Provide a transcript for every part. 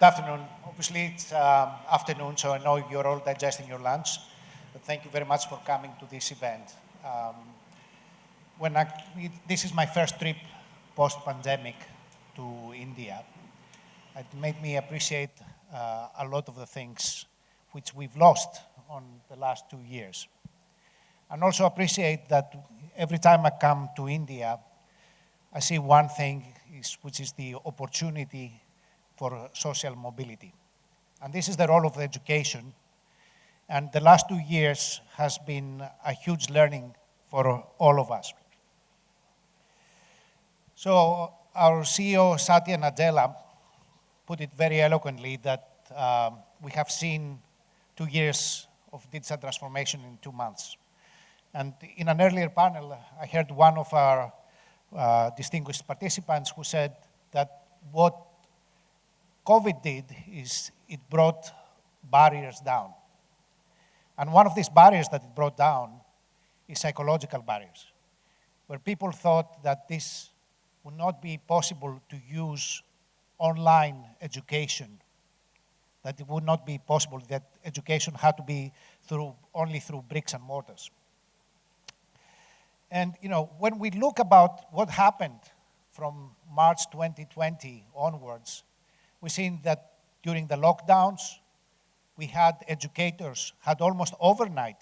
Good afternoon. Obviously, it's afternoon, so I know you're all digesting your lunch. But thank you very much for coming to this event. This is my first trip post-pandemic to India. It made me appreciate a lot of the things which we've lost on the last 2 years. And also appreciate that every time I come to India, I see one thing, which is the opportunity for social mobility. And this is the role of education. And the last 2 years has been a huge learning for all of us. So our CEO, Satya Nadella, put it very eloquently that we have seen 2 years of digital transformation in 2 months. And in an earlier panel, I heard one of our distinguished participants who said that what COVID did is it brought barriers down. And one of these barriers that it brought down is psychological barriers, where people thought that this would not be possible to use online education, that it would not be possible, that education had to be only through bricks and mortars. And when we look about what happened from March 2020 onwards, we've seen that during the lockdowns, we had educators had almost overnight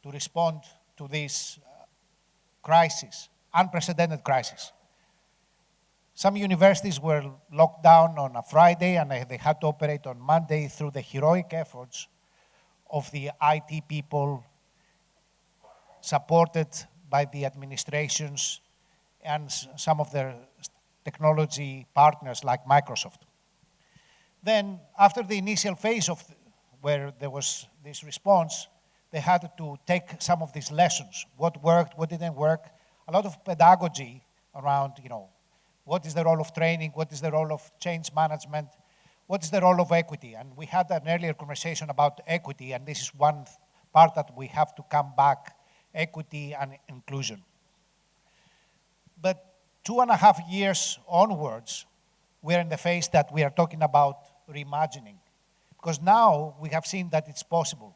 to respond to this crisis, unprecedented crisis. Some universities were locked down on a Friday and they had to operate on Monday through the heroic efforts of the IT people supported by the administrations and some of their technology partners like Microsoft. Then, after the initial phase of where there was this response, they had to take some of these lessons. What worked, what didn't work. A lot of pedagogy around, what is the role of training, what is the role of change management, what is the role of equity. And we had an earlier conversation about equity, and this is one part that we have to come back, equity and inclusion. But 2.5 years onwards, we're in the phase that we are talking about reimagining. Because now we have seen that it's possible.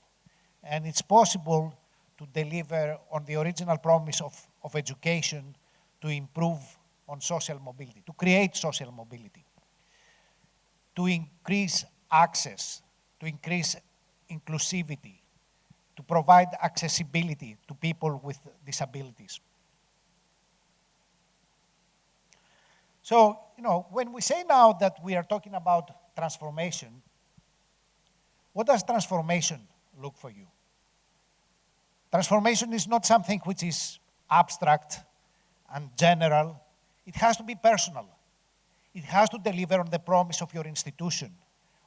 And it's possible to deliver on the original promise of education to improve on social mobility, to create social mobility, to increase access, to increase inclusivity, to provide accessibility to people with disabilities. So, when we say now that we are talking about transformation, what does transformation look for you? Transformation is not something which is abstract and general. It has to be personal. It has to deliver on the promise of your institution,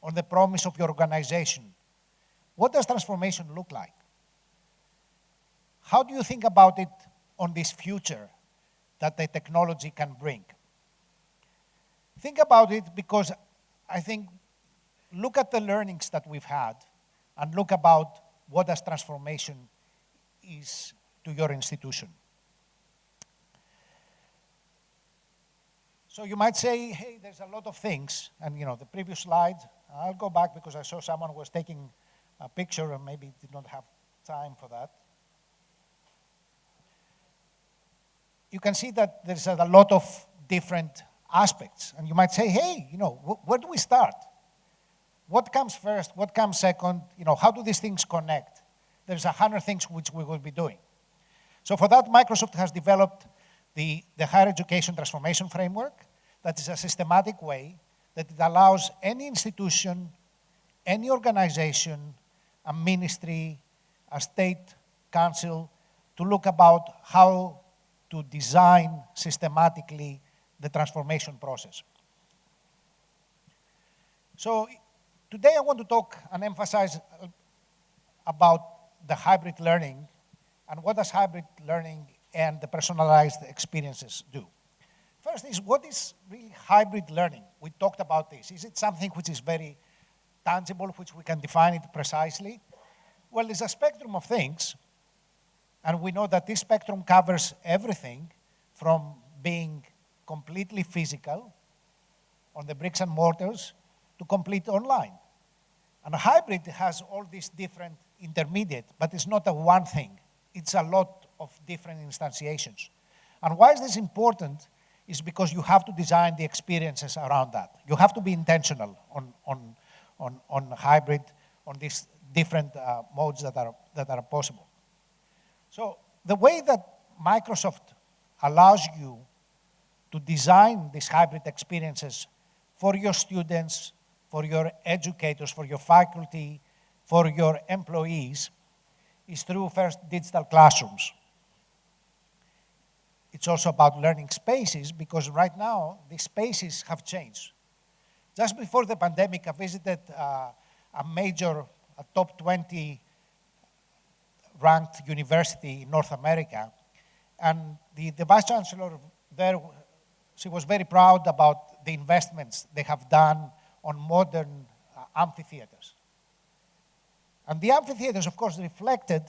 on the promise of your organization. What does transformation look like? How do you think about it on this future that the technology can bring? Think about it because I think, look at the learnings that we've had and look about what does transformation is to your institution. So you might say, hey, there's a lot of things. And the previous slide, I'll go back because I saw someone was taking a picture and maybe did not have time for that. You can see that there's a lot of different aspects. And you might say, hey, where do we start? What comes first? What comes second? How do these things connect? There's 100 things which we will be doing. So for that, Microsoft has developed the Higher Education Transformation Framework. That is a systematic way that it allows any institution, any organization, a ministry, a state council to look about how to design systematically the transformation process. So today I want to talk and emphasize about the hybrid learning and what does hybrid learning and the personalized experiences do. First is, what is really hybrid learning? We talked about this. Is it something which is very tangible, which we can define it precisely? Well, it's a spectrum of things, and we know that this spectrum covers everything from being completely physical on the bricks and mortars to complete online. And a hybrid has all these different intermediate, but it's not a one thing. It's a lot of different instantiations. And why is this important is because you have to design the experiences around that. You have to be intentional on hybrid, on these different modes that are possible. So the way that Microsoft allows you to design these hybrid experiences for your students, for your educators, for your faculty, for your employees, is through first digital classrooms. It's also about learning spaces, because right now the spaces have changed. Just before the pandemic, I visited a top 20 ranked university in North America, and the Vice Chancellor there, she was very proud about the investments they have done on modern amphitheaters. And the amphitheaters, of course, reflected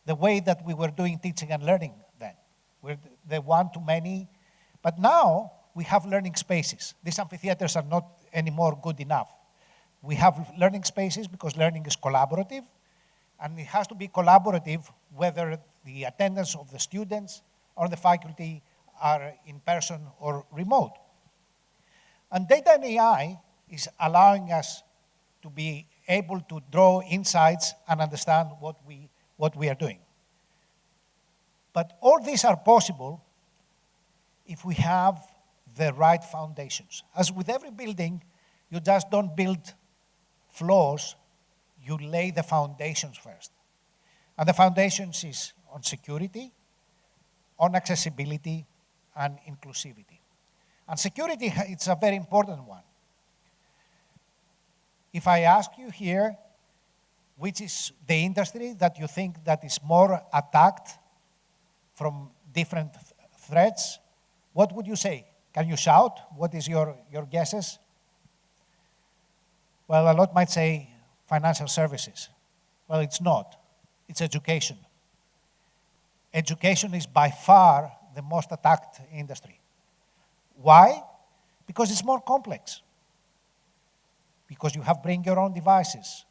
the way that we were doing teaching and learning then. We're the one-to-many, but now we have learning spaces. These amphitheaters are not anymore good enough. We have learning spaces because learning is collaborative, and it has to be collaborative whether the attendance of the students or the faculty are in person or remote. And data and AI is allowing us to be able to draw insights and understand what we are doing. But all these are possible if we have the right foundations. As with every building, you just don't build floors, you lay the foundations first. And the foundations is on security, on accessibility, and inclusivity. And security, it's a very important one. If I ask you here, which is the industry that you think that is more attacked from different threats, what would you say? Can you shout? What is your guesses? Well, a lot might say financial services. Well, it's not. It's education. Education is by far the most attacked industry. Why? Because it's more complex. Because you have bring your own devices.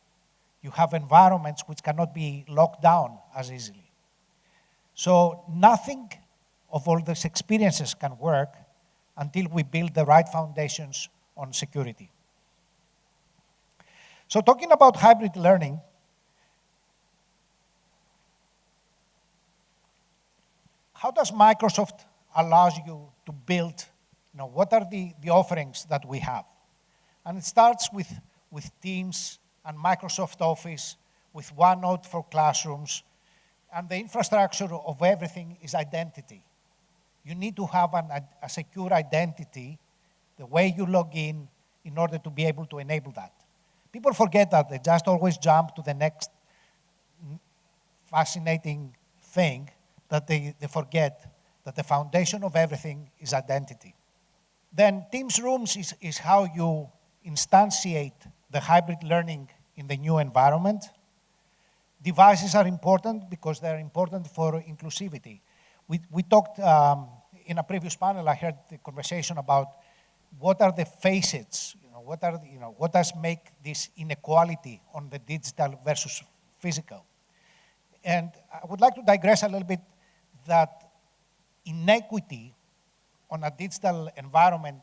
You have environments which cannot be locked down as easily. So nothing of all these experiences can work until we build the right foundations on security. So talking about hybrid learning, how does Microsoft allows you to build, what are the offerings that we have? And it starts with Teams and Microsoft Office, with OneNote for classrooms, and the infrastructure of everything is identity. You need to have a secure identity, the way you log in order to be able to enable that. People forget that. They just always jump to the next fascinating thing, that they forget that the foundation of everything is identity. Then Teams Rooms is how you instantiate the hybrid learning in the new environment. Devices are important because they're important for inclusivity. We talked in a previous panel, I heard the conversation about what are the facets, what does make this inequality on the digital versus physical. And I would like to digress a little bit that inequity on a digital environment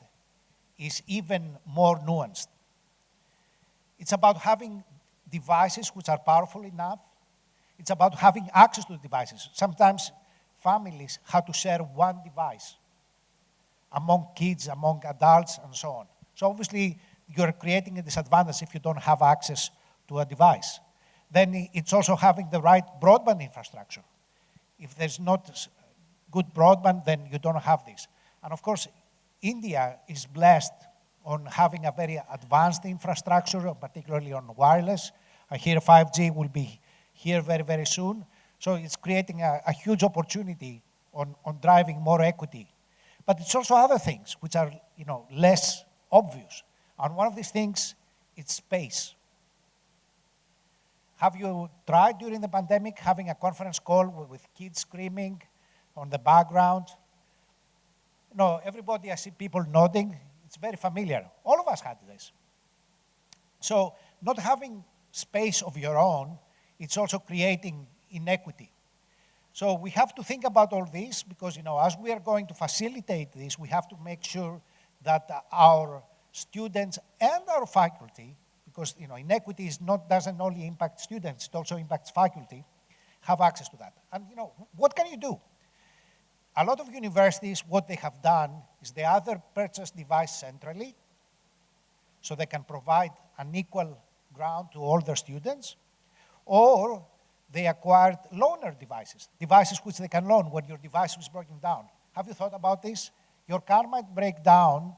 is even more nuanced. It's about having devices which are powerful enough. It's about having access to devices. Sometimes families have to share one device among kids, among adults, and so on. So obviously, you're creating a disadvantage if you don't have access to a device. Then it's also having the right broadband infrastructure. If there's not good broadband, then you don't have this. And of course, India is blessed on having a very advanced infrastructure, particularly on wireless. I hear 5G will be here very, very soon. So it's creating a huge opportunity on driving more equity. But it's also other things which are less obvious. And one of these things is space. Have you tried during the pandemic having a conference call with kids screaming on the background? No, everybody, I see people nodding. It's very familiar. All of us had this. So not having space of your own, it's also creating inequity. So we have to think about all this because, as we are going to facilitate this, we have to make sure that our students and our faculty, because inequity doesn't only impact students, it also impacts faculty, have access to that. And what can you do? A lot of universities, what they have done is they either purchase device centrally, so they can provide an equal ground to all their students, or they acquired loaner devices which they can loan when your device is broken down. Have you thought about this? Your car might break down,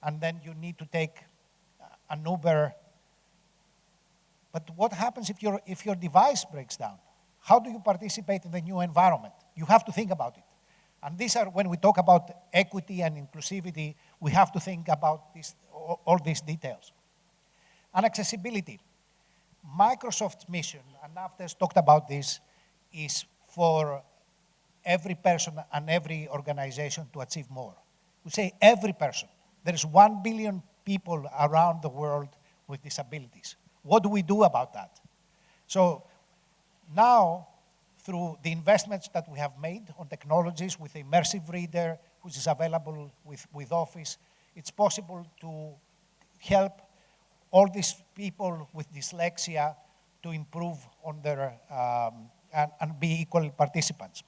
and then you need to take an Uber. But what happens if your device breaks down? How do you participate in the new environment? You have to think about it. And when we talk about equity and inclusivity, we have to think about all these details. And accessibility. Microsoft's mission, and Nafta's talked about this, is for every person and every organization to achieve more. We say every person. There is 1 billion people around the world with disabilities. What do we do about that? So now, through the investments that we have made on technologies with the Immersive Reader, which is available with Office, it's possible to help all these people with dyslexia to improve on their, and be equal participants.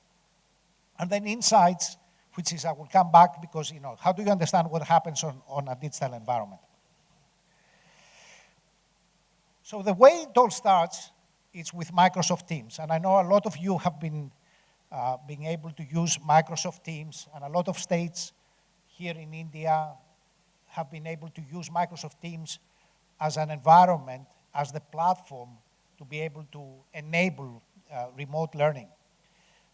And then insights, which is, I will come back because, how do you understand what happens on a digital environment? So the way it all starts is with Microsoft Teams. And I know a lot of you have been being able to use Microsoft Teams, and a lot of states here in India have been able to use Microsoft Teams as an environment, as the platform to be able to enable remote learning.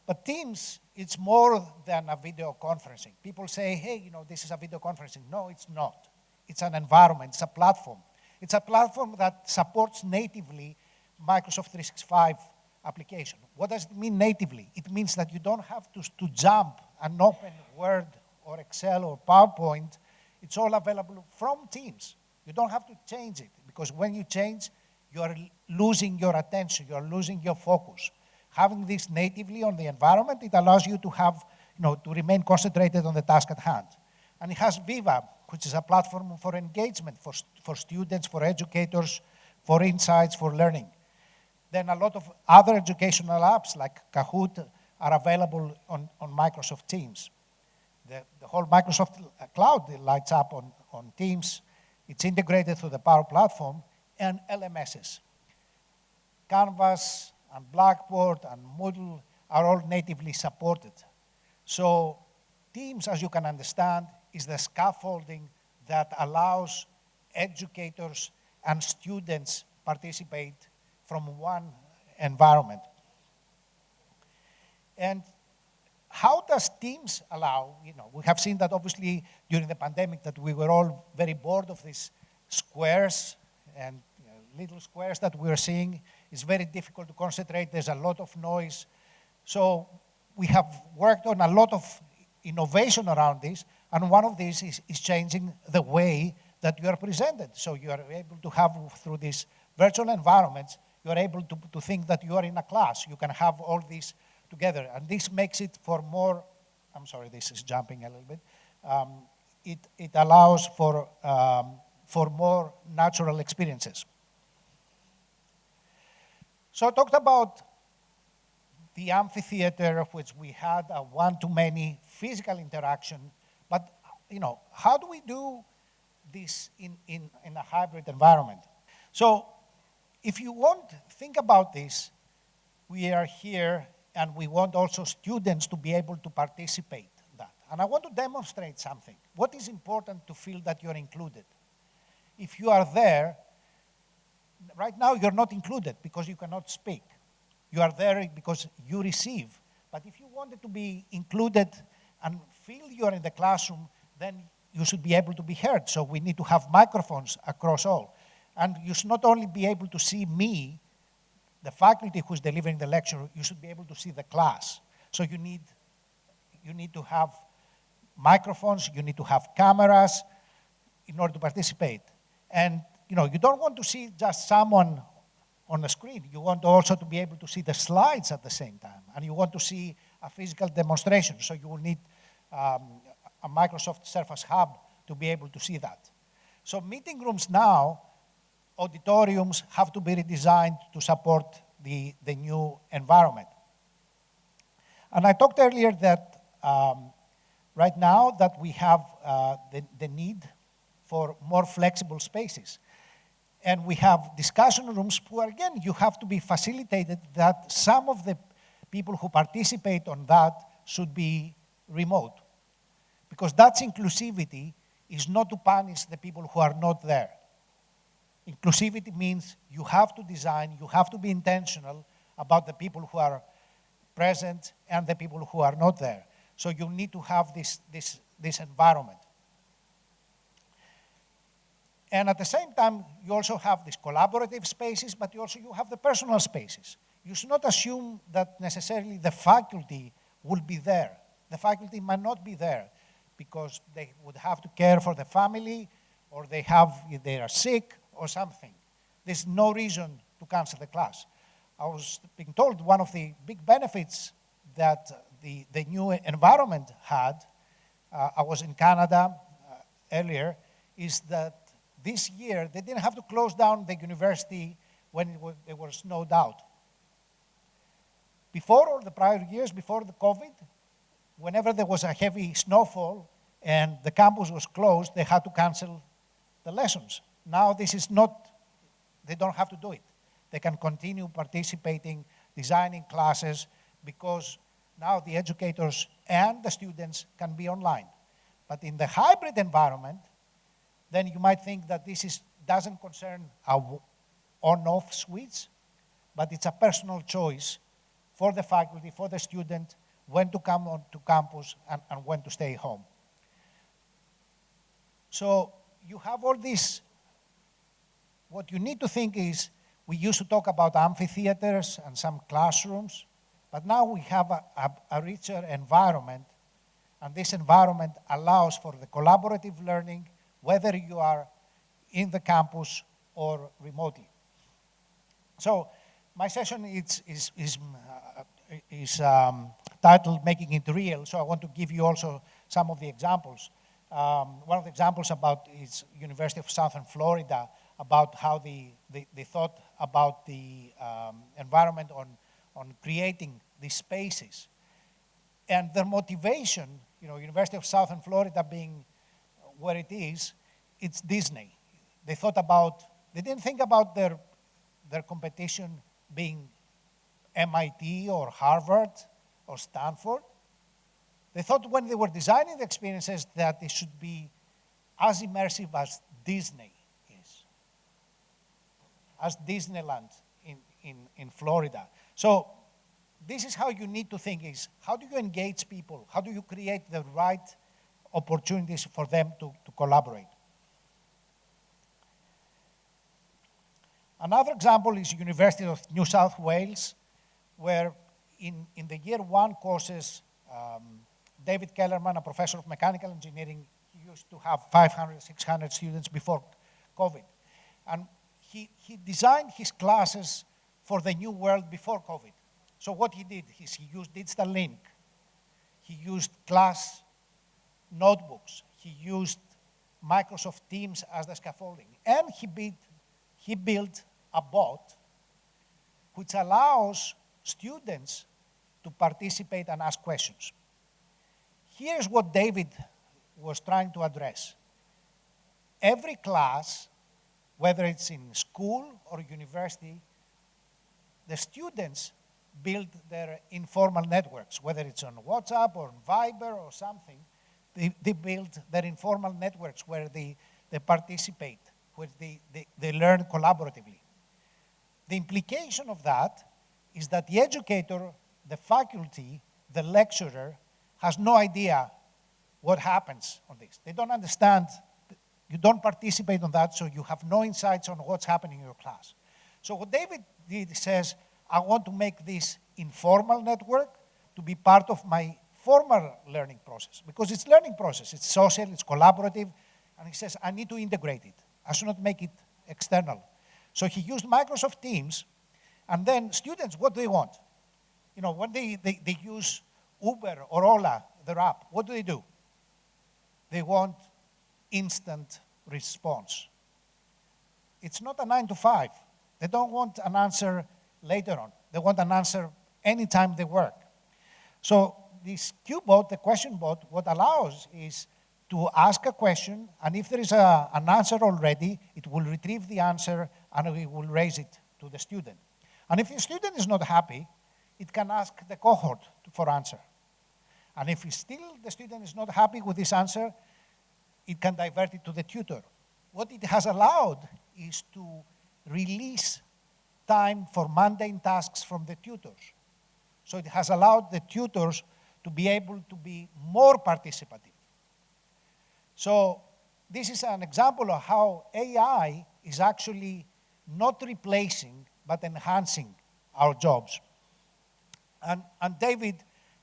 But Teams, it's more than a video conferencing. People say, hey, this is a video conferencing. No, it's not. It's an environment, it's a platform. It's a platform that supports natively Microsoft 365 application. What does it mean natively? It means that you don't have to jump and open Word or Excel or PowerPoint. It's all available from Teams. You don't have to change it, because when you change, you are losing your attention, you are losing your focus. Having this natively on the environment, it allows you to have, to remain concentrated on the task at hand. And it has Viva, which is a platform for engagement for students, for educators, for insights, for learning. Then a lot of other educational apps like Kahoot are available on Microsoft Teams. The whole Microsoft Cloud lights up on Teams. It's integrated through the Power Platform and LMSs. Canvas and Blackboard and Moodle are all natively supported. So Teams, as you can understand, is the scaffolding that allows educators and students participate from one environment. And how does Teams allow, we have seen that obviously during the pandemic that we were all very bored of these squares and little squares that we're seeing. It's very difficult to concentrate. There's a lot of noise. So we have worked on a lot of innovation around this, and one of these is changing the way that you are presented. So you are able to have, through these virtual environments, you are able to think that you are in a class. You can have all these together, and this makes it for more, I'm sorry, this is jumping a little bit. It allows for more natural experiences. So I talked about the amphitheater, which we had a one-to-many physical interaction, but how do we do this in a hybrid environment? So if you want, think about this. We are here, and we want also students to be able to participate in that. And I want to demonstrate something. What is important to feel that you're included? If you are there, right now you're not included because you cannot speak. You are there because you receive. But if you wanted to be included and feel you're in the classroom, then you should be able to be heard. So we need to have microphones across all. And you should not only be able to see me, the faculty who's delivering the lecture, you should be able to see the class. So you need to have microphones, you need to have cameras in order to participate. And you don't want to see just someone on the screen. You want also to be able to see the slides at the same time, and you want to see a physical demonstration. So you will need a Microsoft Surface Hub to be able to see that. So meeting rooms now, auditoriums have to be redesigned to support the new environment. And I talked earlier that right now that we have the need for more flexible spaces. And we have discussion rooms where, again, you have to be facilitated that some of the people who participate on that should be remote. Because that's inclusivity, is not to punish the people who are not there. Inclusivity means you have to design, you have to be intentional about the people who are present and the people who are not there. So you need to have this environment. And at the same time, you also have these collaborative spaces, but you have the personal spaces. You should not assume that necessarily the faculty will be there. The faculty might not be there because they would have to care for the family, or they are sick or something. There's no reason to cancel the class. I was being told one of the big benefits that the new environment had, I was in Canada earlier, is that this year they didn't have to close down the university when there was snowed out. Before, or the prior years, before the COVID, whenever there was a heavy snowfall and the campus was closed, they had to cancel the lessons. Now this is not, they don't have to do it. They can continue participating, designing classes, because now the educators and the students can be online. But in the hybrid environment, then you might think that this doesn't concern a on-off switch, but it's a personal choice for the faculty, for the student, when to come onto campus and when to stay home. So you have all this. What you need to think is, we used to talk about amphitheaters and some classrooms, but now we have a richer environment, and this environment allows for the collaborative learning, whether you are in the campus or remotely. So my session is titled Making It Real, so I want to give you also some of the examples. One of the examples is University of Southern Florida, about how they thought about the environment on creating these spaces. And their motivation, University of Southern Florida being where it is, it's Disney. They didn't think about their competition being MIT or Harvard or Stanford. They thought when they were designing the experiences that they should be as immersive as Disney is, as Disneyland in Florida. So this is how you need to think, is how do you engage people? How do you create the right opportunities for them to collaborate? Another example is University of New South Wales, where in the year one courses, David Kellerman, a professor of mechanical engineering, he used to have 500, 600 students before COVID. And he designed his classes for the new world before COVID. So what he did is he used Digital Link, he used class notebooks, he used Microsoft Teams as the scaffolding, and he built a bot which allows students to participate and ask questions. Here's what David was trying to address. Every class, whether it's in school or university, the students build their informal networks, whether it's on WhatsApp or Viber or something. They build their informal networks where they participate, where they learn collaboratively. The implication of that is that the educator, the faculty, the lecturer has no idea what happens on this. They don't understand, you don't participate on that, so you have no insights on what's happening in your class. So what David did, he says, I want to make this informal network to be part of my formal learning process, because it's learning process, it's social, it's collaborative, and he says, I need to integrate it. I should not make it external. So he used Microsoft Teams, and then students, what do they want? When they use Uber or Ola, their app, what do? They want instant response. It's not a 9 to 5. They don't want an answer later on. They want an answer anytime they work. So this QBot, the question bot, what allows is to ask a question, and if there is an answer already, it will retrieve the answer and it will raise it to the student. And if the student is not happy, it can ask the cohort for answer. And if still the student is not happy with this answer, it can divert it to the tutor. What it has allowed is to release time for mundane tasks from the tutors. So it has allowed the tutors to be able to be more participative. So this is an example of how AI is actually not replacing, but enhancing our jobs. And David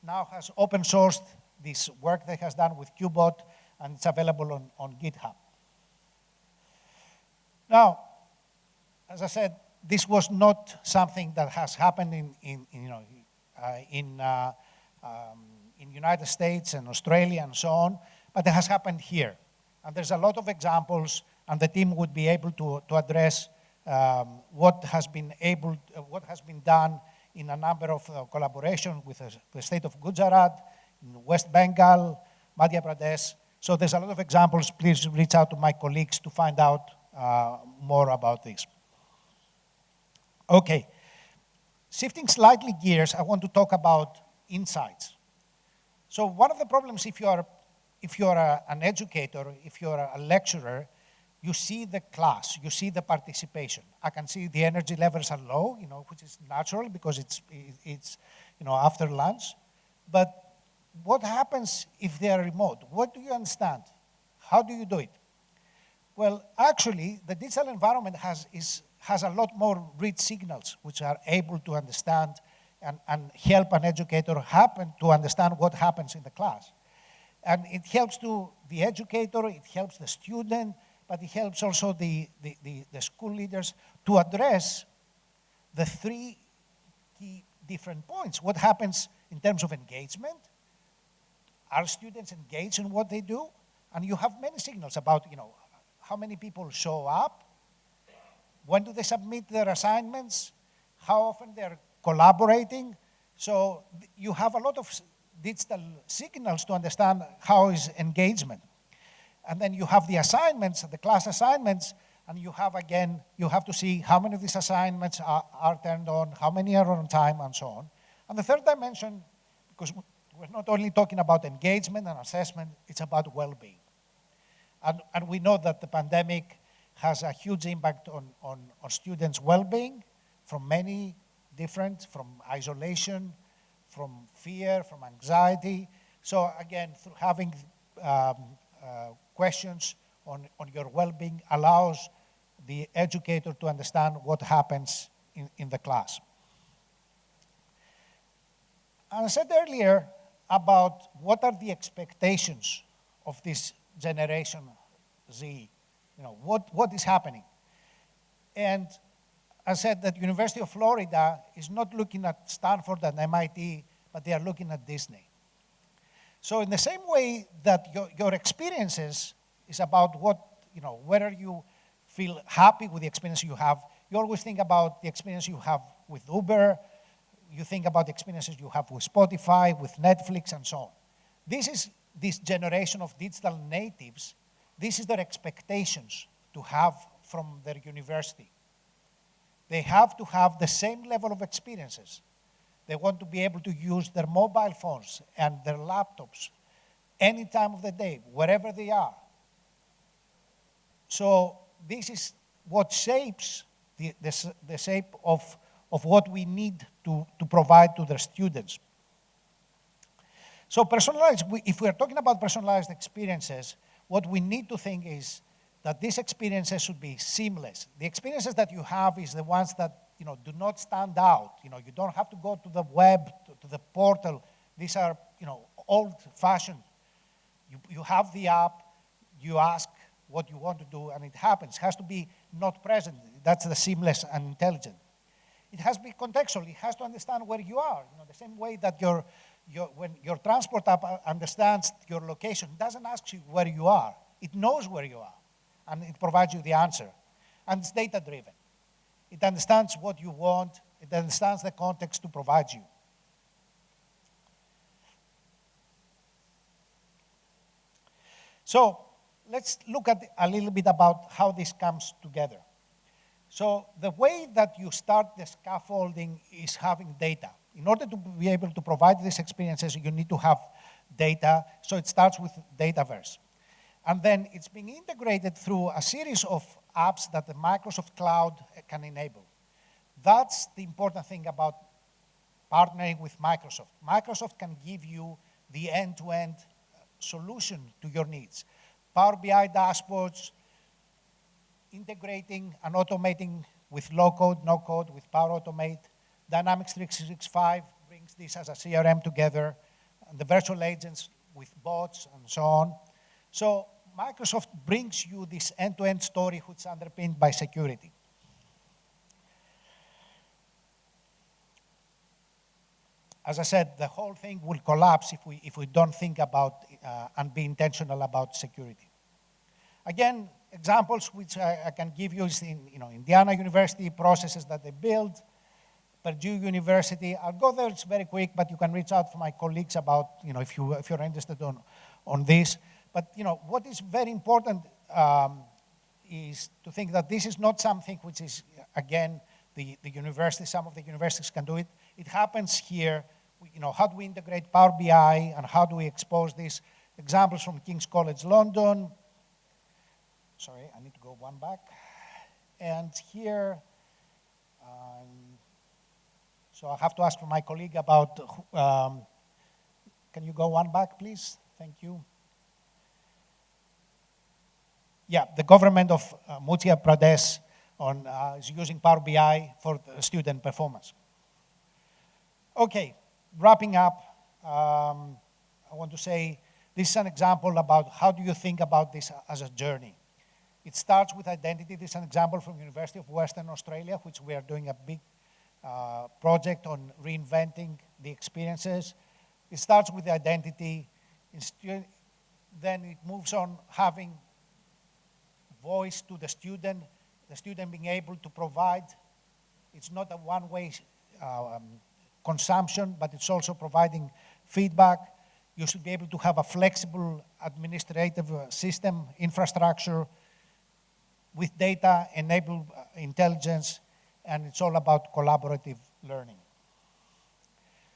now has open sourced this work that he has done with QBot, and it's available on GitHub. Now, as I said, this was not something that has happened in United States and Australia and so on, but it has happened here. And there's a lot of examples, and the team would be able to address what has been done in a number of collaborations with the state of Gujarat, in West Bengal, Madhya Pradesh. So there's a lot of examples. Please reach out to my colleagues to find out more about this. Okay, shifting slightly gears, I want to talk about insights. So one of the problems if you're an educator, if you're a lecturer, you see the class, you see the participation. I can see the energy levels are low, which is natural because it's after lunch. But what happens if they are remote? What do you understand? How do you do it? Well, actually, the digital environment has a lot more rich signals which are able to understand and help an educator to understand what happens in the class. And it helps to the educator, it helps the student, but it helps also the school leaders to address the three key different points. What happens in terms of engagement? Are students engaged in what they do? And you have many signals about, how many people show up, when do they submit their assignments, how often they're collaborating. So you have a lot of digital signals to understand how is engagement. And then you have the assignments, the class assignments, and you have to see how many of these assignments are turned on, how many are on time, and so on. And the third dimension, because we're not only talking about engagement and assessment, it's about well-being. And we know that the pandemic has a huge impact on students' well-being from many different, from isolation, from fear, from anxiety. So again, through having questions on your well-being allows the educator to understand what happens in the class. And I said earlier about what are the expectations of this Generation Z, what is happening. And I said that University of Florida is not looking at Stanford and MIT, but they are looking at Disney. So in the same way that your experiences is about whether you feel happy with the experience you have, you always think about the experience you have with Uber, you think about the experiences you have with Spotify, with Netflix, and so on. This generation of digital natives, this is their expectations to have from their university. They have to have the same level of experiences. They want to be able to use their mobile phones and their laptops any time of the day, wherever they are. So this is what shapes the shape of what we need to provide to the students. So if we are talking about personalized experiences, what we need to think is that these experiences should be seamless. The experiences that you have is the ones that do not stand out. You don't have to go to the web, to the portal. These are old-fashioned. You have the app, you ask what you want to do, and it happens. It has to be not present. That's the seamless and intelligent. It has to be contextual. It has to understand where you are. The same way that when your transport app understands your location, it doesn't ask you where you are. It knows where you are, and it provides you the answer. And it's data-driven. It understands what you want. It understands the context to provide you. So let's look at a little bit about how this comes together. So the way that you start the scaffolding is having data. In order to be able to provide these experiences, you need to have data. So it starts with Dataverse. And then it's being integrated through a series of apps that the Microsoft Cloud can enable. That's the important thing about partnering with Microsoft. Microsoft can give you the end-to-end solution to your needs. Power BI dashboards, integrating and automating with low-code, no-code, with Power Automate. Dynamics 365 brings this as a CRM together, and the virtual agents with bots and so on. So Microsoft brings you this end-to-end story which is underpinned by security. As I said, the whole thing will collapse if we don't think about and be intentional about security. Again, examples which I can give you is in Indiana University, processes that they build, Purdue University. I'll go there, it's very quick, but you can reach out to my colleagues about, if you're interested on this. But, what is very important is to think that this is not something which is, again, the university, some of the universities can do it. It happens here. How do we integrate Power BI and how do we expose these examples from King's College London? Sorry, I need to go one back. And here, so I have to ask for my colleague about, can you go one back, please? Thank you. Yeah, the government of Madhya Pradesh is using Power BI for student performance. Okay, wrapping up, I want to say this is an example about how do you think about this as a journey. It starts with identity. This is an example from University of Western Australia, which we are doing a big project on reinventing the experiences. It starts with the identity. Then it moves on having voice to the student being able to provide. It's not a one-way consumption, but it's also providing feedback. You should be able to have a flexible administrative system, infrastructure, with data, enable intelligence, and it's all about collaborative learning.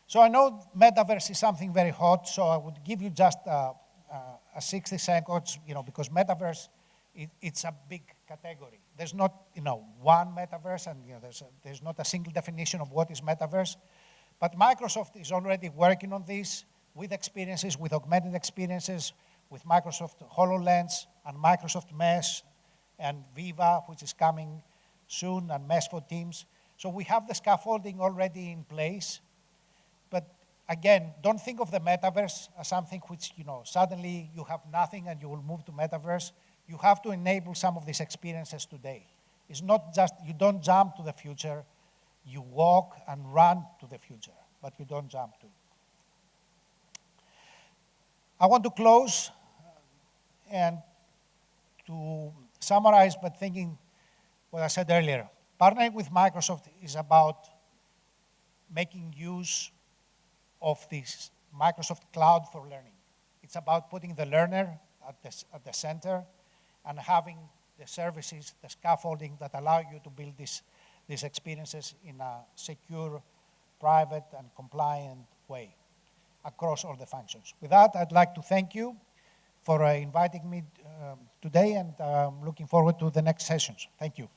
So I know metaverse is something very hot, so I would give you just a 60 seconds, because metaverse, it's a big category. There's not, one metaverse, and there's not a single definition of what is metaverse. But Microsoft is already working on this with experiences, with augmented experiences, with Microsoft HoloLens and Microsoft Mesh and Viva, which is coming soon, and Mesh for Teams. So we have the scaffolding already in place. But again, don't think of the metaverse as something which, suddenly you have nothing and you will move to metaverse. You have to enable some of these experiences today. It's not just, you don't jump to the future, you walk and run to the future, but you don't jump to it. I want to close and to summarize by thinking what I said earlier. Partnering with Microsoft is about making use of this Microsoft Cloud for learning. It's about putting the learner at the center and having the services, the scaffolding that allow you to build these experiences in a secure, private, and compliant way across all the functions. With that, I'd like to thank you for inviting me today, and looking forward to the next sessions. Thank you.